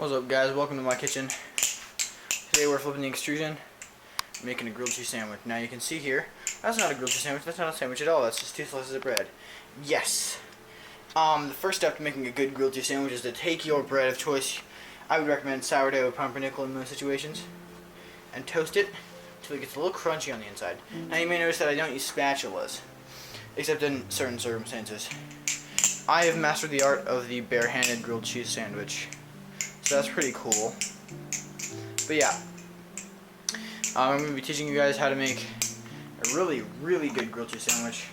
What's up, guys? Welcome to my kitchen. Today we're flipping the extrusion, making a grilled cheese sandwich. Now you can see here, that's not a grilled cheese sandwich, that's not a sandwich at all, that's just 2 slices of bread. Yes! The first step to making a good grilled cheese sandwich is to take your bread of choice. I would recommend sourdough or pumpernickel in most situations, and toast it until it gets a little crunchy on the inside. Now you may notice that I don't use spatulas, except in certain circumstances. I have mastered the art of the bare-handed grilled cheese sandwich. So that's pretty cool. But yeah, I'm going to be teaching you guys how to make a really, really good grilled cheese sandwich.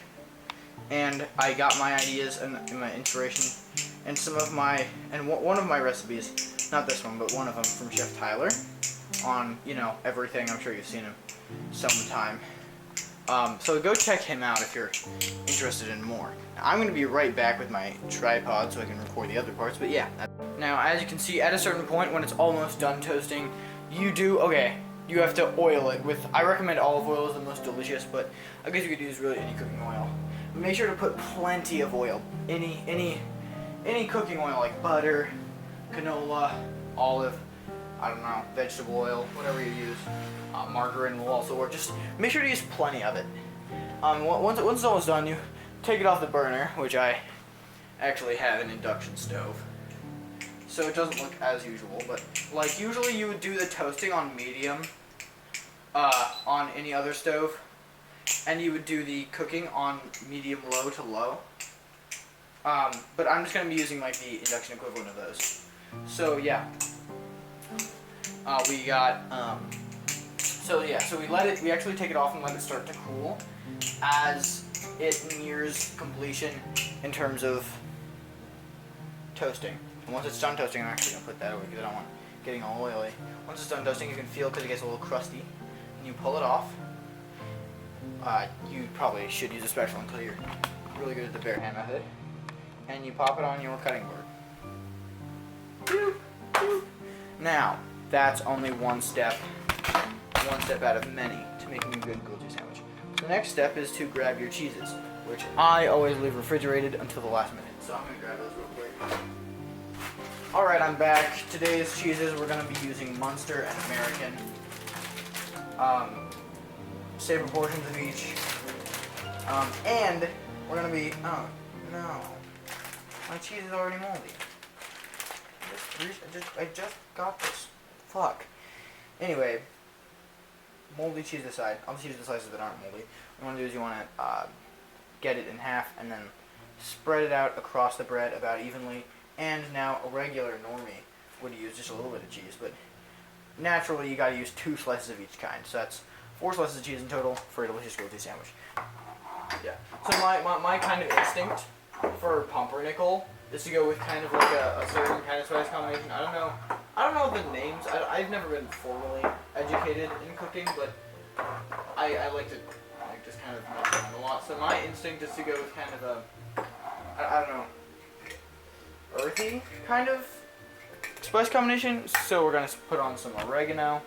And I got my ideas and my inspiration and one of my recipes, not this one, but one of them from Chef Tyler on, everything. I'm sure you've seen him sometime. So go check him out if you're interested in more. Now, I'm going to be right back with my tripod so I can record the other parts, but yeah. Now, as you can see, at a certain point, when it's almost done toasting, you have to oil it with, I recommend olive oil is the most delicious, but I guess you could use really any cooking oil. But make sure to put plenty of oil. Any cooking oil, like butter, canola, olive, I don't know, vegetable oil, whatever you use. Margarine will also work. Just make sure to use plenty of it. Once it's almost done, you take it off the burner, which I actually have an induction stove. So it doesn't look as usual, but like usually you would do the toasting on medium on any other stove, and you would do the cooking on medium low to low. But I'm just going to be using like the induction equivalent of those. So yeah. We got, so we actually take it off and let it start to cool as it nears completion in terms of toasting. And once it's done toasting, I'm actually going to put that away because I don't want it getting all oily. Once it's done toasting, you can feel because it gets a little crusty, and you pull it off. You probably should use a spatula until you're really good at the bare hand method. And you pop it on your cutting board. Now, that's only one step out of many to making a good grilled cheese sandwich. The next step is to grab your cheeses, which I always leave refrigerated until the last minute. So I'm going to grab those real quick. Alright, I'm back. Today's cheeses, we're going to be using Munster and American. Same proportions of each. And we're going to be, oh no, my cheese is already moldy. I just got this. Fuck. Anyway, moldy cheese aside, I'll just use the slices that aren't moldy. What you want to do is you want to get it in half and then spread it out across the bread about evenly. And now a regular normie would use just a little bit of cheese, but naturally you got to use 2 slices of each kind. So that's 4 slices of cheese in total for a delicious grilled cheese sandwich. Yeah. So my kind of instinct for pumpernickel is to go with kind of like a certain kind of spice combination. I don't know the names. I've never been formally educated in cooking, but I like to just kind of mess around a lot. So my instinct is to go with kind of a, I don't know, earthy kind of spice combination. So we're gonna put on some oregano.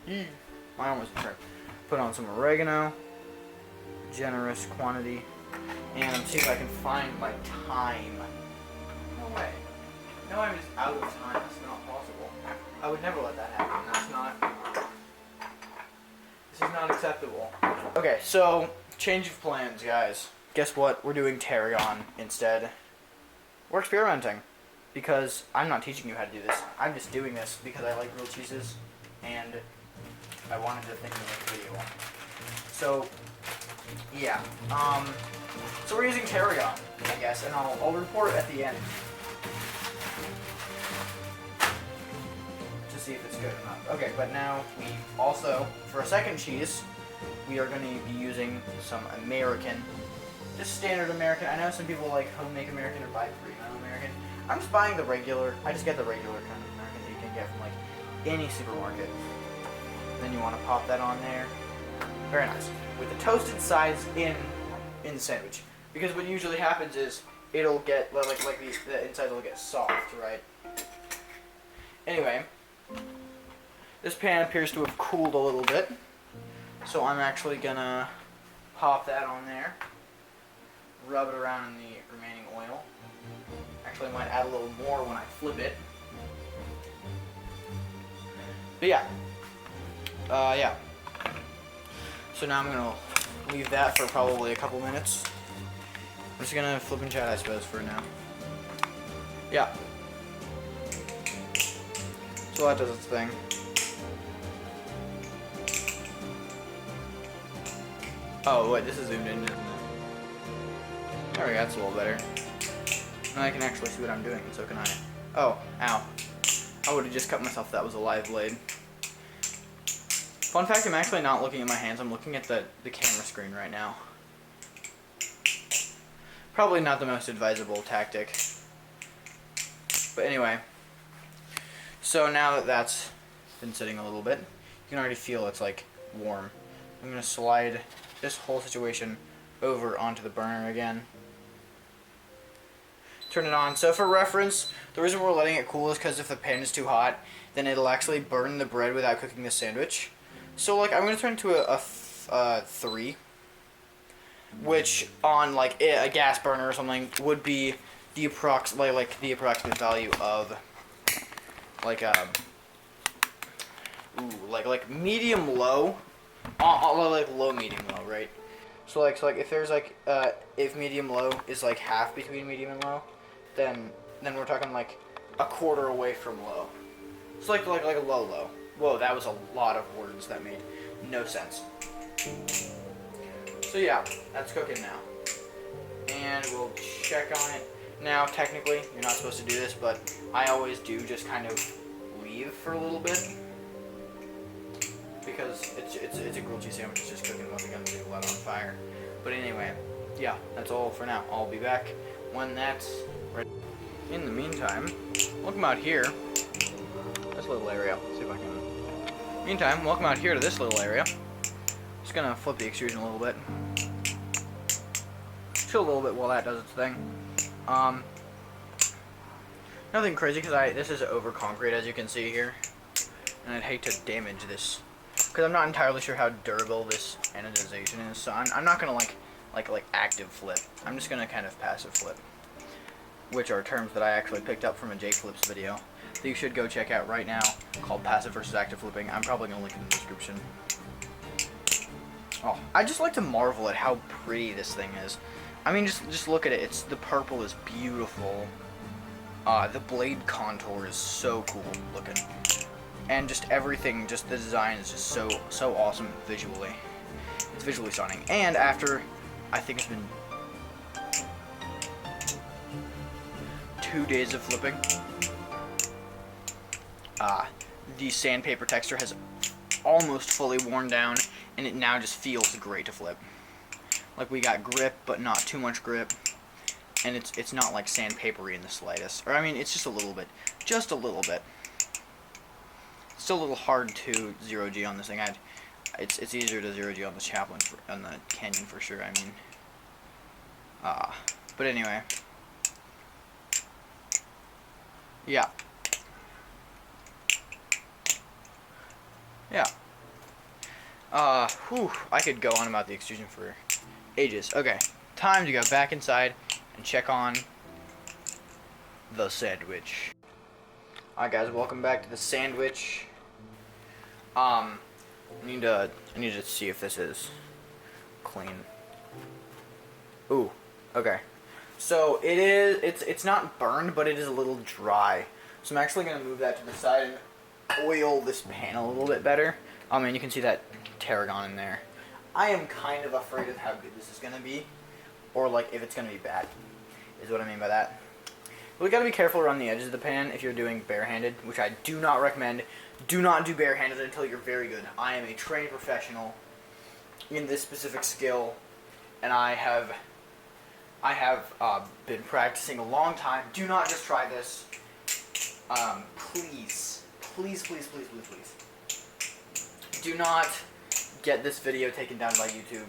My arm was turned. Put on some oregano, generous quantity, and I'm seeing if I can find my thyme. No way. No, I'm just out of time. That's not possible. I would never let that happen. This is not acceptable. Okay, so change of plans, guys. Guess what? We're doing tarragon instead. We're experimenting because I'm not teaching you how to do this. I'm just doing this because I like grilled cheeses and I wanted to think of a video. So yeah. So we're using tarragon, I guess, and I'll report at the end to see if it's good or not. Okay, but now we also, for a second cheese, we are going to be using some American, just standard American. I know some people like homemade American or buy pre-made American. I'm just buying the regular. I just get the regular kind of American that you can get from like any supermarket. Then you want to pop that on there. Very nice. With the toasted sides in the sandwich. Because what usually happens is it'll get like the inside will get soft, right? Anyway, this pan appears to have cooled a little bit, so I'm actually gonna pop that on there, rub it around in the remaining oil. Actually, I might add a little more when I flip it. But yeah. Yeah. So now I'm gonna leave that for probably a couple minutes. I'm just gonna flip and chat, I suppose, for now. Yeah. So that does its thing. Oh wait, this is zoomed in, isn't it? There we go, that's a little better. Now I can actually see what I'm doing, and so can I. Oh, ow. I would have just cut myself if that was a live blade. Fun fact, I'm actually not looking at my hands, I'm looking at the camera screen right now. Probably not the most advisable tactic. But anyway. So now that that's been sitting a little bit, you can already feel it's like warm. I'm going to slide this whole situation over onto the burner again. Turn it on. So for reference, the reason we're letting it cool is because if the pan is too hot, then it'll actually burn the bread without cooking the sandwich. So like I'm going to turn it to a 3, which on like a gas burner or something would be the approximate value of like like medium low, like low medium low, right? So like if there's like if medium low is like half between medium and low, then we're talking like a quarter away from low. It's like a low. Whoa, that was a lot of words that made no sense. So yeah, that's cooking now. And we'll check on it. Now, technically, you're not supposed to do this, but I always do just kind of leave for a little bit. Because it's a grilled cheese sandwich, it's just cooking once again with the oven on fire. But anyway, yeah, that's all for now. I'll be back when that's ready. In the meantime, welcome out here. This little area. Let's see if I can. Meantime, welcome out here to this little area. Just gonna flip the extrusion a little bit. Chill a little bit while that does its thing. Nothing crazy because this is over concrete, as you can see here, and I'd hate to damage this because I'm not entirely sure how durable this anodization is. So I'm not gonna like active flip. I'm just gonna kind of passive flip, which are terms that I actually picked up from a Jake Flips video that you should go check out right now, called passive versus active flipping. I'm probably gonna link it in the description. Oh, I just like to marvel at how pretty this thing is. I mean, just look at it. The purple is beautiful. The blade contour is so cool looking, and just everything, just the design is just so awesome visually. It's visually stunning. And after, I think it's been 2 days of flipping, the sandpaper texture has almost fully worn down, and it now just feels great to flip. Like we got grip, but not too much grip, and it's not like sandpapery in the slightest. Or I mean, it's just a little bit. It's still a little hard to 0G on this thing. It's easier to 0G on the Chaplin on the Canyon for sure. I mean, but anyway, yeah. I could go on about the extrusion for ages. Okay, time to go back inside and check on the sandwich. Alright guys, welcome back to the sandwich. I need to see if this is clean. Ooh, okay. So it's not burned, but it is a little dry. So I'm actually gonna move that to the side and oil this pan a little bit better. And you can see that tarragon in there. I am kind of afraid of how good this is gonna be, or like if it's gonna be bad, is what I mean by that. We gotta be careful around the edges of the pan if you're doing barehanded, which I do not recommend. Do not do barehanded until you're very good. I am a trained professional in this specific skill, and I have been practicing a long time. Do not just try this. Please. Do not get this video taken down by YouTube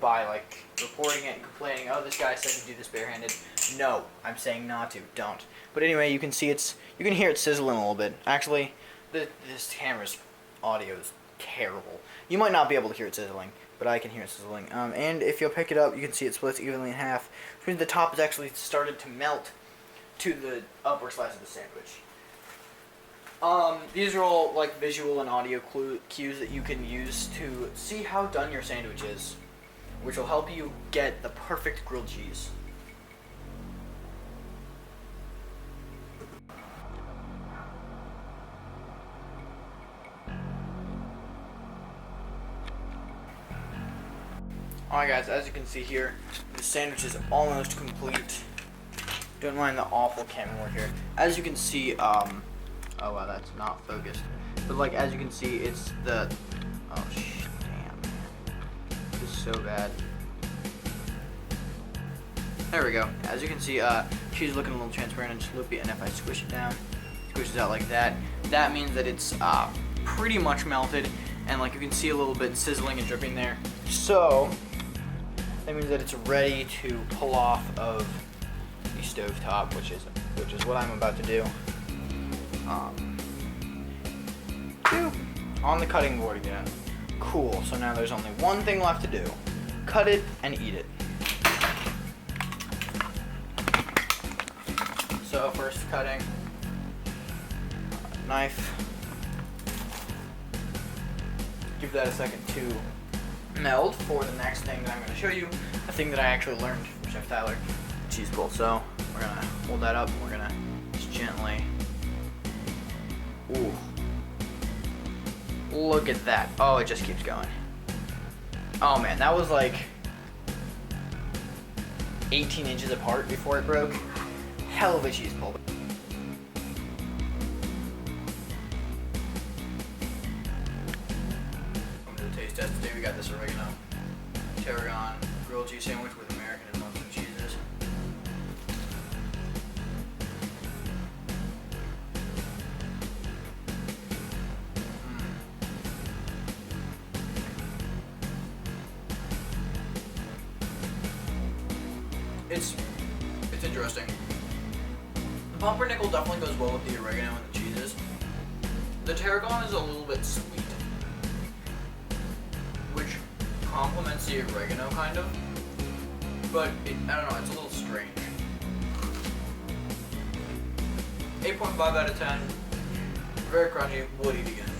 by like reporting it and complaining, oh, this guy said to do this barehanded. No, I'm saying not to. Don't. But anyway, you can see you can hear it sizzling a little bit. Actually, this camera's audio is terrible. You might not be able to hear it sizzling, but I can hear it sizzling. And if you'll pick it up, you can see it splits evenly in half, which means the top has actually started to melt to the upper slice of the sandwich. These are all like visual and audio cues that you can use to see how done your sandwich is, which will help you get the perfect grilled cheese. Alright guys, as you can see here, the sandwich is almost complete. Don't mind the awful camera work here. As you can see, oh wow, that's not focused. But like, as you can see, it's the, oh damn. This is so bad. There we go. As you can see, cheese is looking a little transparent and just loopy, and if I squish it down, squishes out like that, that means that it's pretty much melted, and like you can see a little bit sizzling and dripping there. So, that means that it's ready to pull off of the stove top, which is what I'm about to do. On the cutting board again. Cool. So now there's only one thing left to do: cut it and eat it. So first cutting, knife. Give that a second to meld for the next thing that I'm going to show you, a thing that I actually learned from Chef Tyler, cheese pull. So we're going to hold that up and we're going to just gently, ooh, look at that. Oh, it just keeps going. Oh man, that was like 18 inches apart before it broke. Hell of a cheese pull. Taste test today. We got this oregano tarragon grilled cheese sandwich with American and Muslim cheeses. It's interesting. The pumpernickel definitely goes well with the oregano and the cheeses. The tarragon is a little bit sweet, which complements the oregano kind of, but I don't know, it's a little strange. 8.5 out of 10, very crunchy, would eat again.